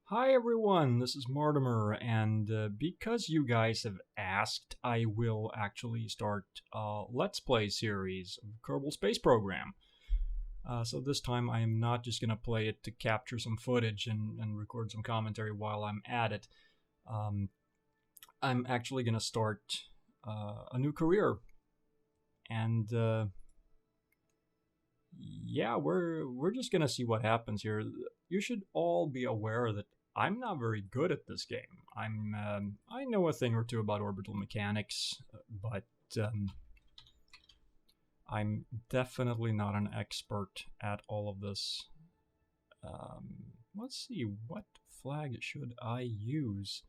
Hi everyone, this is Martymer, and because you guys have asked, I will actually start a Let's Play series of Kerbal Space Program. So this time I am not just going to play it to capture some footage and record some commentary while I'm at it. I'm actually going to start a new career, and yeah, we're just going to see what happens here. You should all be aware that I'm not very good at this game. I know a thing or two about orbital mechanics, but I'm definitely not an expert at all of this. Let's see, what flag should I use?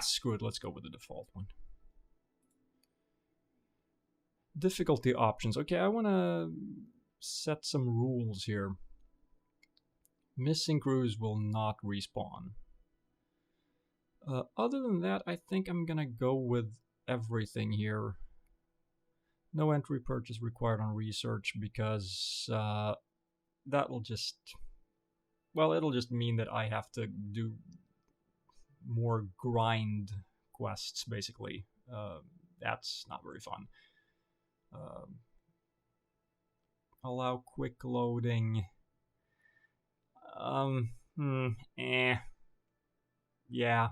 Screw it, let's go with the default one. Difficulty options. Okay, I want to set some rules here. Missing crews will not respawn. Other than that, I think I'm gonna go with everything here. No entry purchase required on research because that'll just... well, it'll just mean that I have to do more grind quests, basically. That's not very fun. Allow quick loading. Yeah.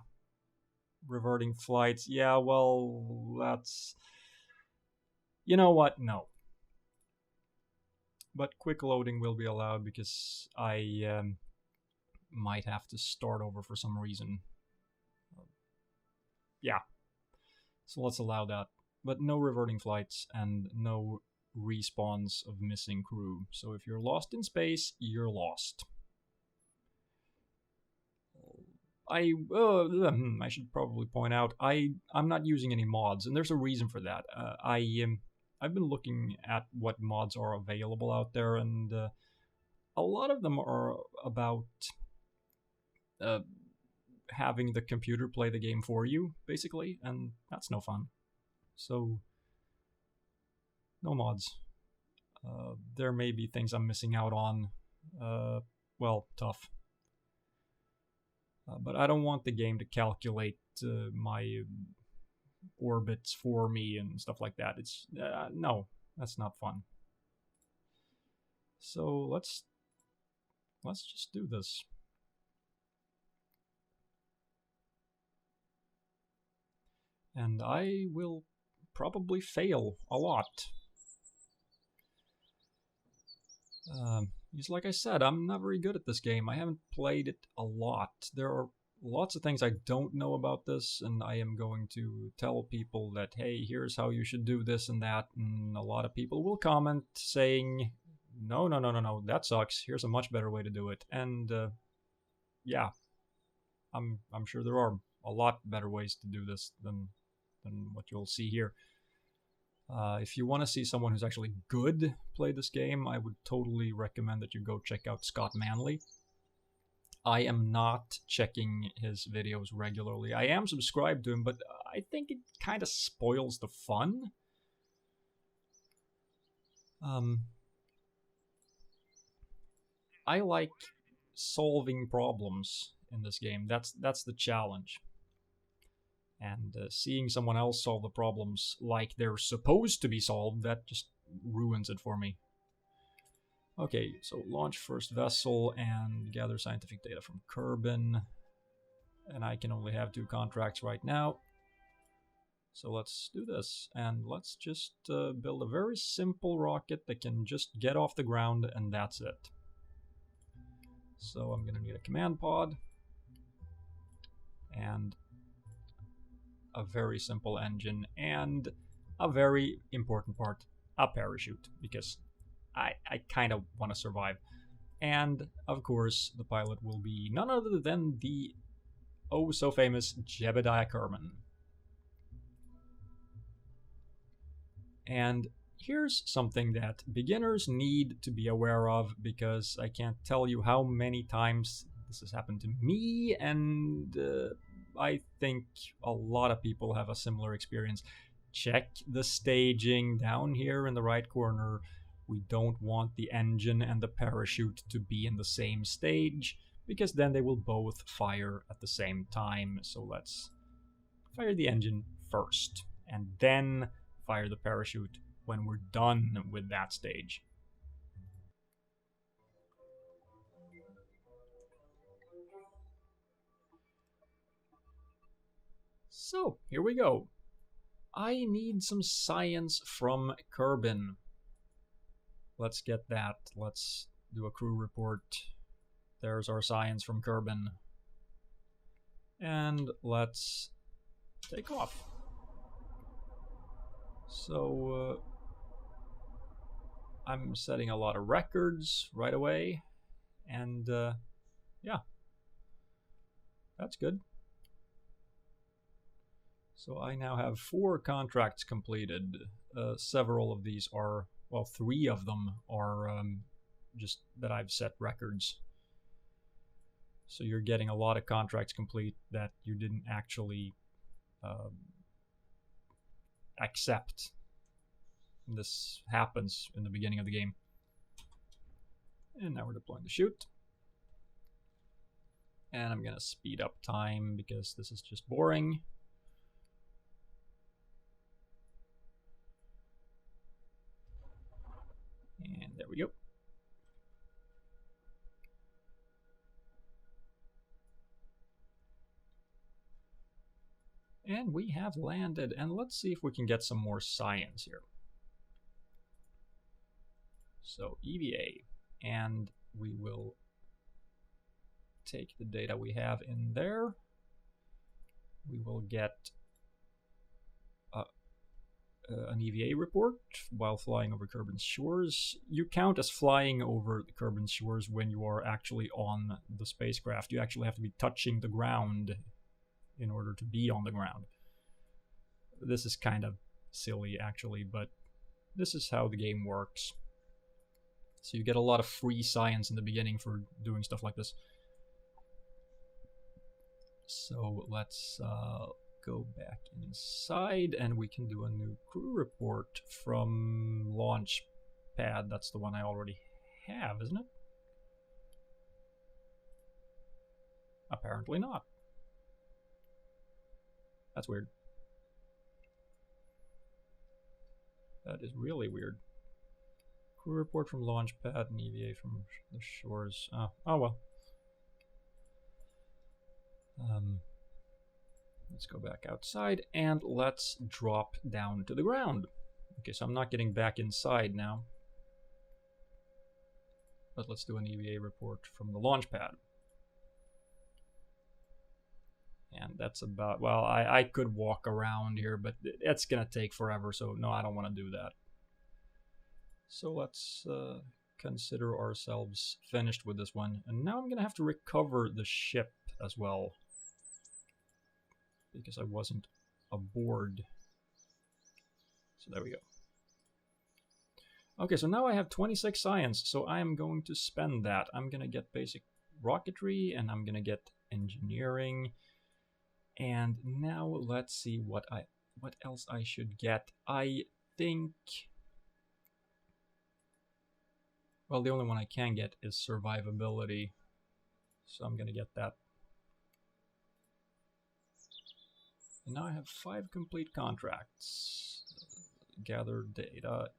Reverting flights. Yeah, well, that's... you know what? No. But quick loading will be allowed because I might have to start over for some reason. Yeah. So let's allow that. But no reverting flights and no respawns of missing crew. So if you're lost in space, you're lost. I should probably point out I'm not using any mods, and there's a reason for that. I've been looking at what mods are available out there, and a lot of them are about having the computer play the game for you, basically, and that's no fun. So, no mods. There may be things I'm missing out on. Well, tough. But I don't want the game to calculate my orbits for me and stuff like that. It's no, that's not fun. So let's just do this. And I will probably fail a lot. Because like I said, I'm not very good at this game. I haven't played it a lot. There are lots of things I don't know about this, and I am going to tell people that, hey, here's how you should do this and that, and a lot of people will comment saying, no, that sucks. Here's a much better way to do it. And yeah, I'm sure there are a lot better ways to do this than what you'll see here. If you want to see someone who's actually good play this game, I would totally recommend that you go check out Scott Manley. I am not checking his videos regularly. I am subscribed to him, but I think it kind of spoils the fun. I like solving problems in this game. That's the challenge. And seeing someone else solve the problems like they're supposed to be solved, that just ruins it for me. Okay, so launch first vessel and gather scientific data from Kerbin. And I can only have 2 contracts right now. So let's do this. And let's just build a very simple rocket that can just get off the ground, and that's it. So I'm going to need a command pod. And a very simple engine, and a very important part, a parachute, because I kind of want to survive. And of course, the pilot will be none other than the oh so famous Jebediah Kerman. And here's something that beginners need to be aware of, because I can't tell you how many times this has happened to me, and I think a lot of people have a similar experience. Check the staging down here in the right corner. We don't want the engine and the parachute to be in the same stage, because then they will both fire at the same time. So let's fire the engine first, and then fire the parachute when we're done with that stage. So, here we go. I need some science from Kerbin. Let's get that. Let's do a crew report. There's our science from Kerbin. And let's take off. So, I'm setting a lot of records right away. And, yeah. That's good. So I now have 4 contracts completed. Several of these are, well, 3 of them are just that I've set records. So you're getting a lot of contracts complete that you didn't actually accept. This happens in the beginning of the game. And now we're deploying the chute. And I'm going to speed up time because this is just boring. And there we go. And we have landed, and let's see if we can get some more science here. So EVA, and we will take the data we have in there. We will get an EVA report while flying over Kerbin's shores. You count as flying over Kerbin's shores when you are actually on the spacecraft. You actually have to be touching the ground in order to be on the ground. This is kind of silly, actually, but this is how the game works. So you get a lot of free science in the beginning for doing stuff like this. So let's go back inside, and we can do a new crew report from launch pad. That's the one I already have, isn't it? Apparently not. That's weird. That is really weird. Crew report from launch pad and EVA from the shores. Oh well. Let's go back outside and let's drop down to the ground. Okay, so I'm not getting back inside now. But let's do an EVA report from the launch pad. And that's about, well, I could walk around here, but it's gonna take forever, so no, I don't want to do that. So let's consider ourselves finished with this one. And now I'm gonna have to recover the ship as well, because I wasn't aboard. So there we go. Okay, so now I have 26 science, so I am going to spend that. I'm gonna get basic rocketry, and I'm gonna get engineering. And now let's see what else I should get. I think, well, the only one I can get is survivability, so I'm gonna get that. And now I have 5 complete contracts. Gather data,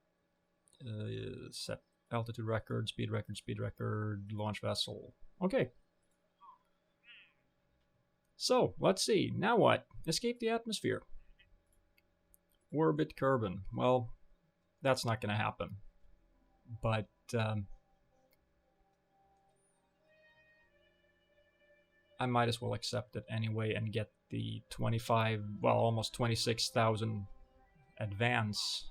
set altitude record, speed record, launch vessel. Okay. So, let's see. Now what? Escape the atmosphere. Orbit Kerbin. Well, that's not going to happen. But, I might as well accept it anyway and get the 25, well, almost 26,000 advance.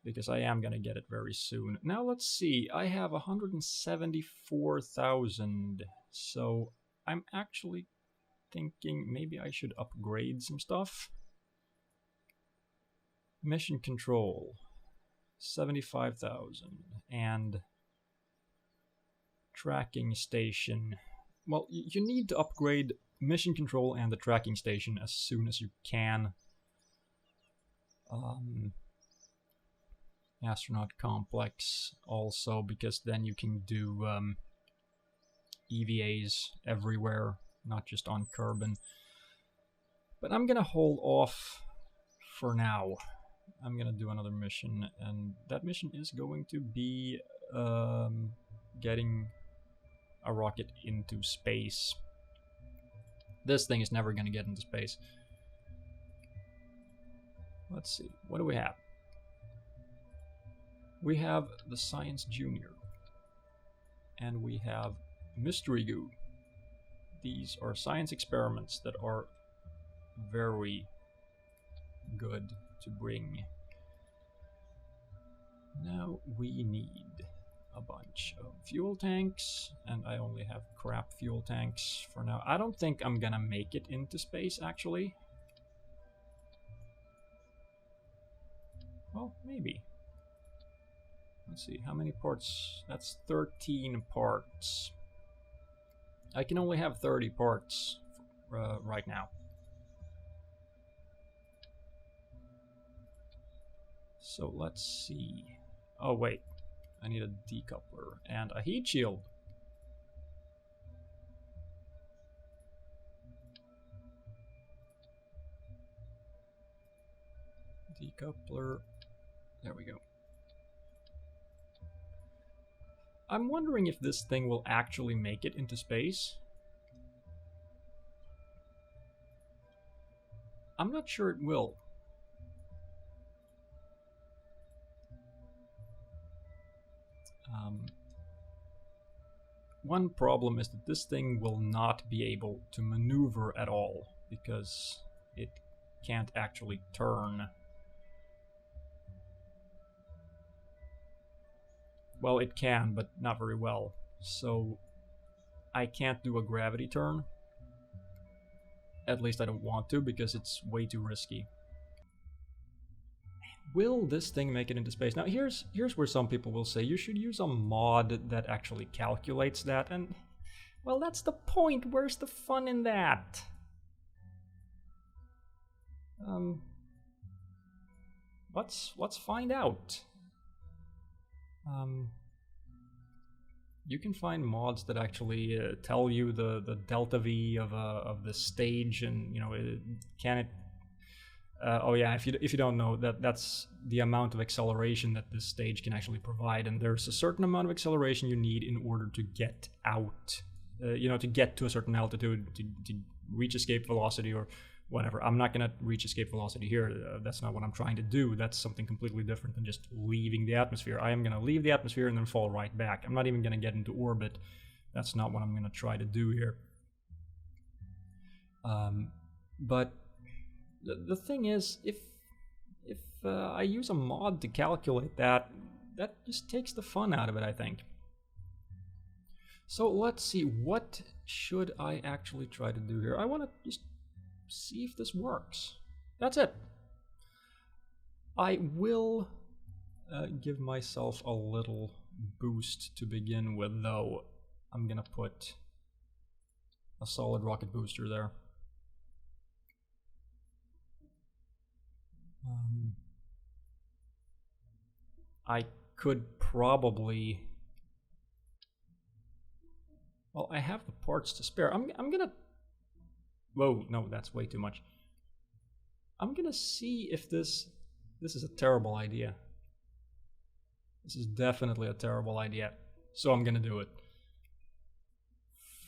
Because I am going to get it very soon. Now let's see. I have 174,000. So I'm actually thinking maybe I should upgrade some stuff. Mission control, 75,000. And tracking station. Well, you need to upgrade mission control and the tracking station as soon as you can. Astronaut complex also, because then you can do EVAs everywhere, not just on Kerbin. But I'm gonna hold off for now. I'm gonna do another mission, and that mission is going to be getting a rocket into space. This thing is never gonna get into space. Let's see, what do we have? We have the Science Junior, and we have Mystery Goo. These are science experiments that are very good to bring. Now we need a bunch of fuel tanks, and I only have crap fuel tanks for now. I don't think I'm gonna make it into space, actually. Well, maybe. Let's see, how many parts? That's 13 parts. I can only have 30 parts right now. So let's see. Oh wait, I need a decoupler and a heat shield. Decoupler, there we go. I'm wondering if this thing will actually make it into space. I'm not sure it will. One problem is that this thing will not be able to maneuver at all, because it can't actually turn. Well, it can, but not very well. So I can't do a gravity turn. At least I don't want to, because it's way too risky. Will this thing make it into space? Now here's where some people will say you should use a mod that actually calculates that, and well, that's the point. Where's the fun in that? Let's find out. You can find mods that actually tell you the delta V of the stage, and you know, can it. Oh yeah, if you don't know, that's the amount of acceleration that this stage can actually provide, and there's a certain amount of acceleration you need in order to get out, you know, to get to a certain altitude, to reach escape velocity or whatever. I'm not gonna reach escape velocity here. That's not what I'm trying to do. That's something completely different than just leaving the atmosphere. I am gonna leave the atmosphere and then fall right back. I'm not even gonna get into orbit. That's not what I'm gonna try to do here. But the thing is, if I use a mod to calculate that, that just takes the fun out of it, I think. So let's see, what should I actually try to do here? I want to just see if this works. That's it. I will give myself a little boost to begin with, though. I'm gonna put a solid rocket booster there. I could probably... Well, I have the parts to spare. I'm gonna... Whoa, no, that's way too much. I'm gonna see if this is a terrible idea. This is definitely a terrible idea. So I'm gonna do it.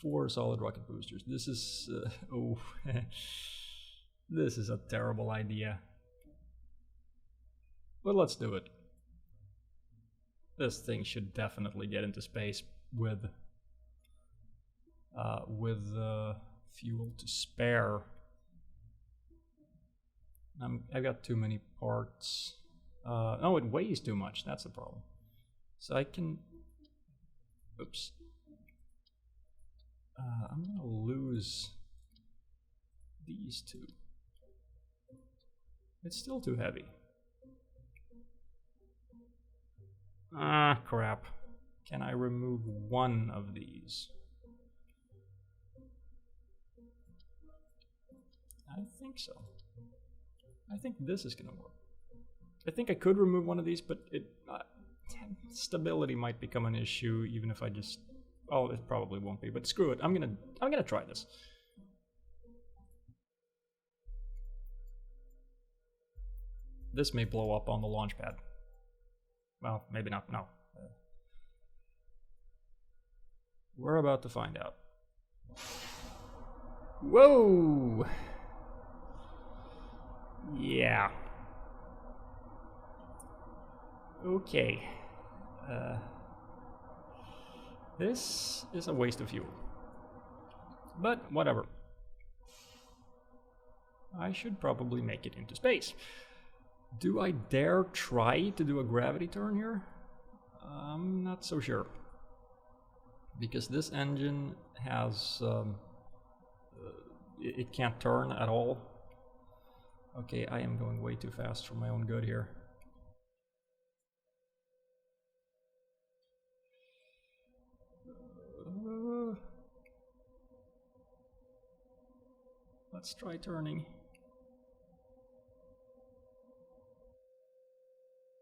4 solid rocket boosters. This is... oh... This is a terrible idea. But let's do it. This thing should definitely get into space with fuel to spare. I've got too many parts. No, it weighs too much. That's the problem. So I can... Oops. I'm gonna lose these two. It's still too heavy. Ah, crap. Can I remove one of these? I think so. I think this is gonna work. I think I could remove one of these, but stability might become an issue even if I just... Well, it probably won't be, but screw it. I'm gonna try this. This may blow up on the launch pad. Well, maybe not. No. We're about to find out. Whoa! Yeah. Okay. This is a waste of fuel. But whatever. I should probably make it into space. Do I dare try to do a gravity turn here? I'm not so sure. Because this engine has... it can't turn at all. Okay, I am going way too fast for my own good here. Let's try turning.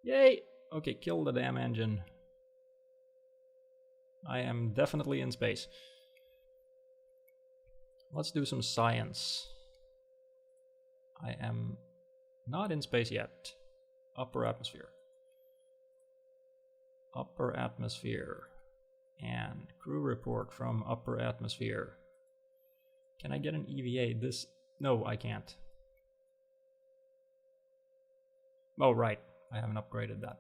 Yay! Okay, kill the damn engine. I am definitely in space. Let's do some science. I am not in space yet. Upper atmosphere. Upper atmosphere. And crew report from upper atmosphere. Can I get an EVA? This... No, I can't. Oh, right. I haven't upgraded that.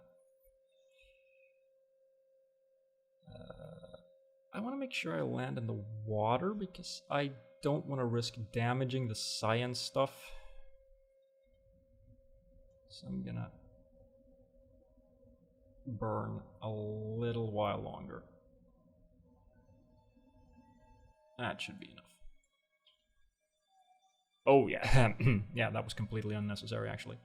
I want to make sure I land in the water because I don't want to risk damaging the science stuff. So I'm gonna burn a little while longer. That should be enough. Oh yeah, yeah, that was completely unnecessary actually.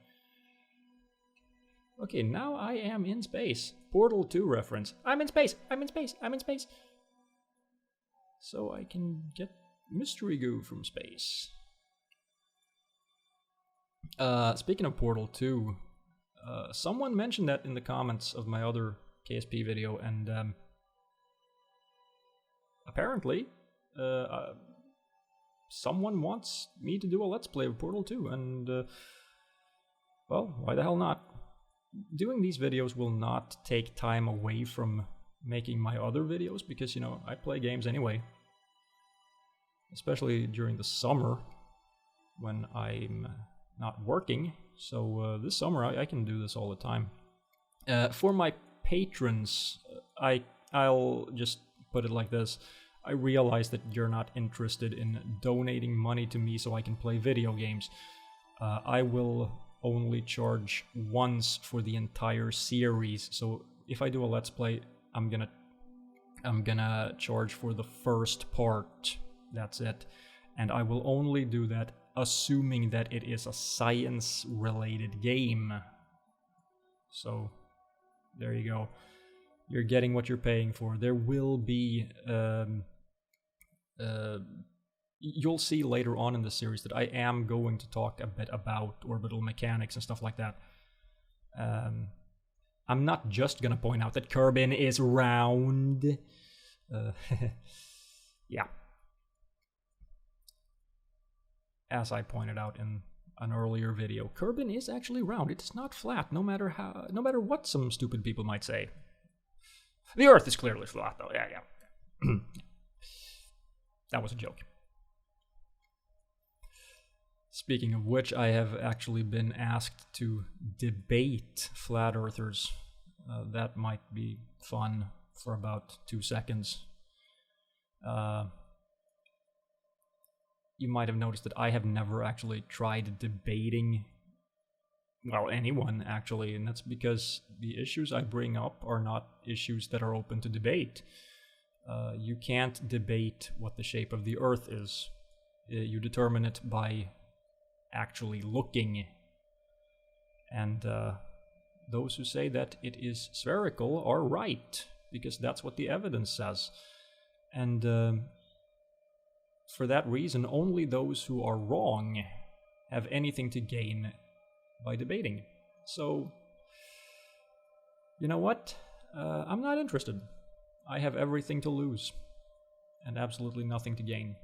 Okay, now I am in space. Portal 2 reference. I'm in space, I'm in space, I'm in space. So I can get mystery goo from space. Speaking of Portal 2, someone mentioned that in the comments of my other KSP video, and apparently someone wants me to do a Let's Play of Portal 2, and well, why the hell not? Doing these videos will not take time away from making my other videos, because, you know, I play games anyway. Especially during the summer, when I'm not working. So this summer I can do this all the time. For my patrons, I'll just put it like this. I realize that you're not interested in donating money to me so I can play video games. I will only charge once for the entire series. So if I do a Let's Play, I'm gonna charge for the first part. That's it. And I will only do that assuming that it is a science-related game. So, there you go. You're getting what you're paying for. There will be... you'll see later on in the series that I am going to talk a bit about orbital mechanics and stuff like that. I'm not just gonna point out that Kerbin is round. Yeah. As I pointed out in an earlier video, Kerbin is actually round. It is not flat, no matter what some stupid people might say. The Earth is clearly flat, though. Yeah. That was a joke. Speaking of which, I have actually been asked to debate flat earthers. That might be fun for about 2 seconds. You might have noticed that I have never actually tried debating, well, anyone actually, and that's because the issues I bring up are not issues that are open to debate. You can't debate what the shape of the Earth is. You determine it by actually looking. And those who say that it is spherical are right, because that's what the evidence says. And for that reason, only those who are wrong have anything to gain by debating. So, you know what? I'm not interested. I have everything to lose. and absolutely nothing to gain.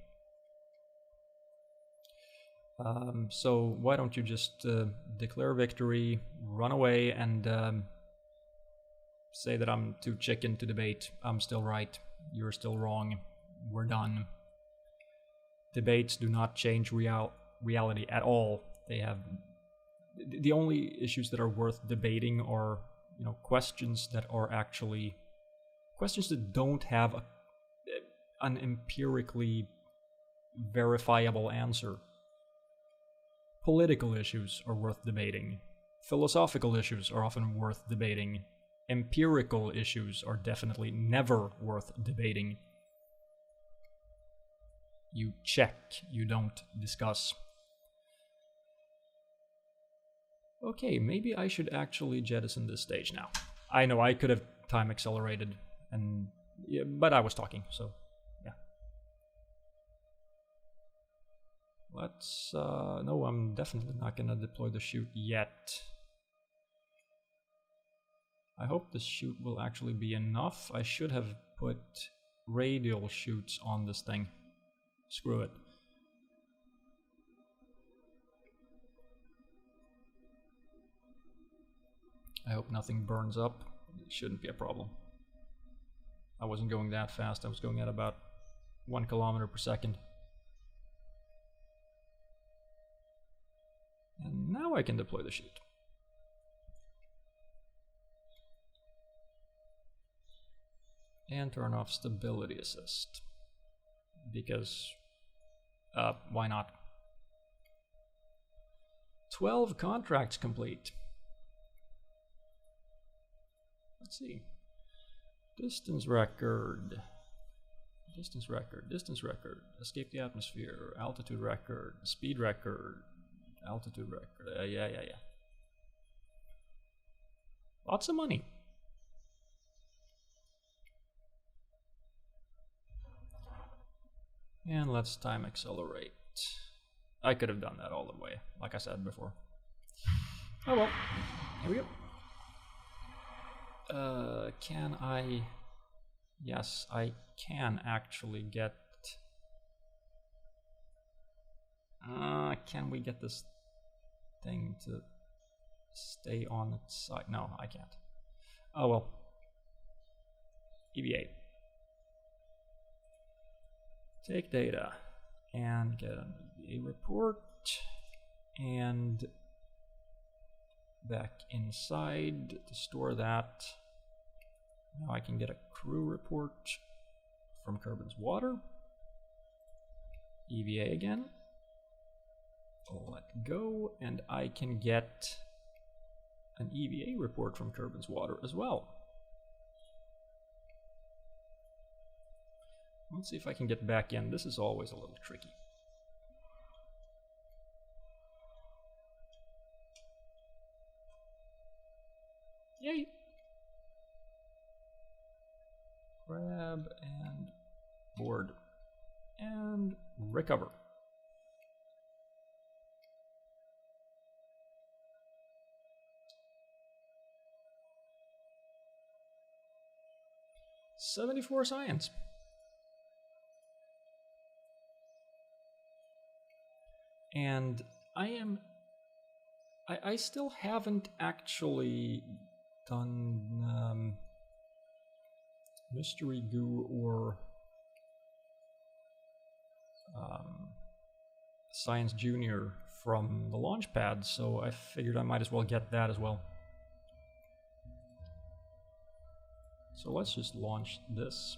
So why don't you just declare victory, run away, and say that I'm too chicken to debate. I'm still right, you're still wrong, we're done. Debates do not change reality at all. They have... The only issues that are worth debating are, you know, questions that are actually... questions that don't have an empirically verifiable answer. Political issues are worth debating. Philosophical issues are often worth debating. Empirical issues are definitely never worth debating. You check, you don't discuss. Okay, maybe I should actually jettison this stage now. I know I could have time accelerated, and yeah, but I was talking, so yeah. Let's, no, I'm definitely not gonna deploy the chute yet. I hope the chute will actually be enough. I should have put radial chutes on this thing. Screw it. I hope nothing burns up. It shouldn't be a problem. I wasn't going that fast. I was going at about 1 kilometer per second. And now I can deploy the chute. And turn off stability assist. Because, why not? 12 contracts complete. Let's see. Distance record. Distance record. Distance record. Escape the atmosphere. Altitude record. Speed record. Altitude record. Yeah. Lots of money. And let's time accelerate. I could have done that all the way, like I said before. Oh well. Here we go. Can I... Yes, I can actually get... can we get this thing to stay on its side? No, I can't. Oh well. EVA. Take data and get an EVA report and back inside to store that. Now I can get a crew report from Kerbin's water. EVA again. Let go, and I can get an EVA report from Kerbin's water as well. Let's see if I can get back in. This is always a little tricky. Yay! Grab and board and recover. $74 science. And I still haven't actually done Mystery Goo or Science Junior from the launch pad, so I figured I might as well get that as well. So let's just launch this.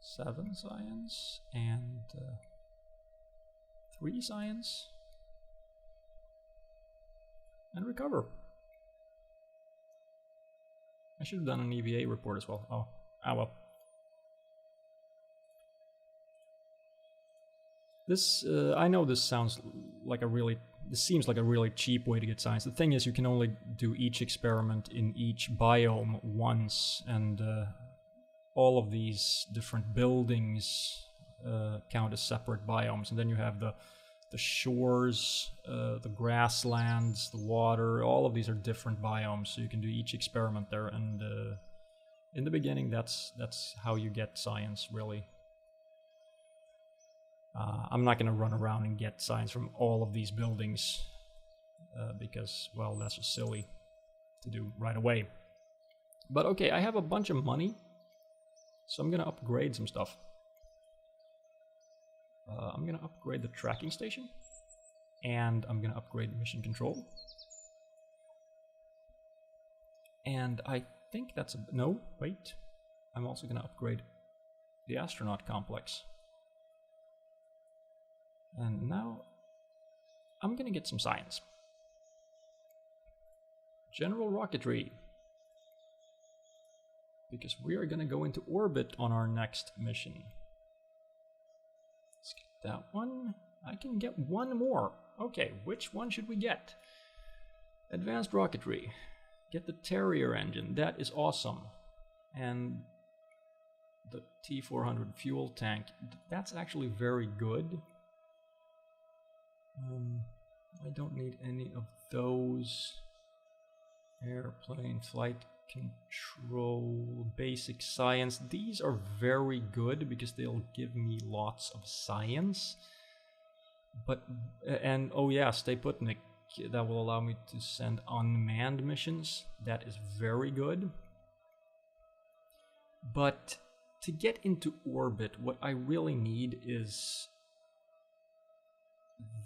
Seven science and 3 science and recover. I should have done an EVA report as well. Oh, well. This, I know this sounds like this seems like a really cheap way to get science. The thing is, you can only do each experiment in each biome once, and all of these different buildings count as separate biomes. And then you have the shores, the grasslands, the water. All of these are different biomes, so you can do each experiment there. And in the beginning, that's how you get science, really. I'm not going to run around and get science from all of these buildings because, well, that's just silly to do right away. But okay, I have a bunch of money, so I'm going to upgrade some stuff. I'm going to upgrade the tracking station, and I'm going to upgrade mission control. And I think that's no, wait. I'm also going to upgrade the astronaut complex. And now I'm going to get some science. General rocketry. Because we are going to go into orbit on our next mission. Let's get that one. I can get one more. Okay, which one should we get? Advanced rocketry. Get the Terrier engine. That is awesome. And the T-400 fuel tank. That's actually very good. I don't need any of those. Airplane flight control, basic science. These are very good because they'll give me lots of science. But, and oh yeah, stay put, Nick. That will allow me to send unmanned missions. That is very good. But to get into orbit, what I really need is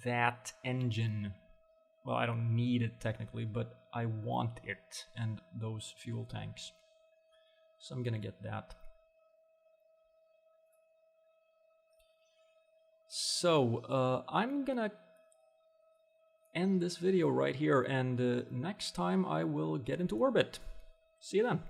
that engine. Well, I don't need it technically, but I want it, and those fuel tanks. So I'm gonna get that. So, I'm gonna end this video right here, and next time I will get into orbit. See you then.